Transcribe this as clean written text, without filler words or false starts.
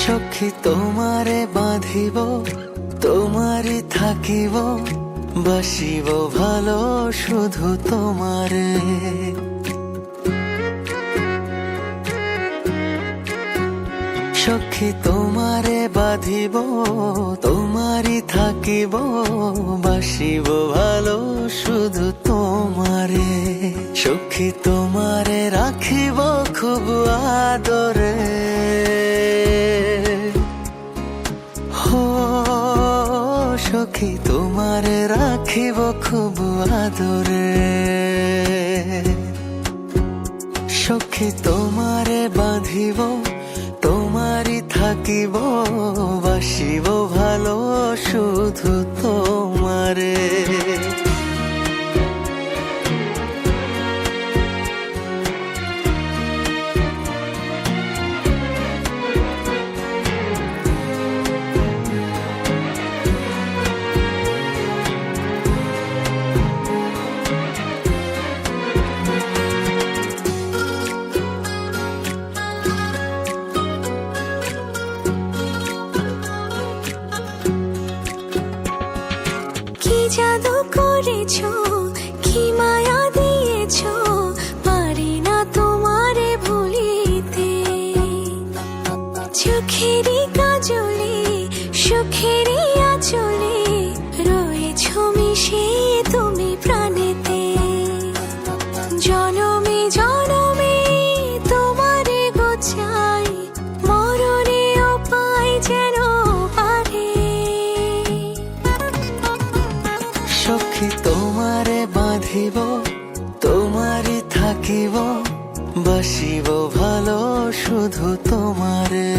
সখী তোমারে বাঁধিব, তোমারই থাকিব, বাসিব ভালো শুধু তোমারে। সখী তোমারে বাঁধিব, তোমারই থাকিব, বাসিব ভালো শুধু তোমারে। সখী তোমারে রাখিব খুব আদরে, হো সখী তোমারে রাখিব খুব আদরে। সখী তোমারে বাঁধিব, তোমারই থাকিব, বাসিব ভালো শুধু তোমারে। কি জাদু করেছো, কি মায়া দিয়েছো, পারি না তোমারে ভুলিতে। চোখেরই কাজলে, সুখেরই আঁচলে, রয়েছো মিশে তুমি প্রাণেতে। জনমে জনমে তোমারে গোছাই, মরণেও পাই যেন পারে। সখী তোমারে বাঁধিব, তোমারই থাকিব, বাসিব ভালো শুধু তোমারে।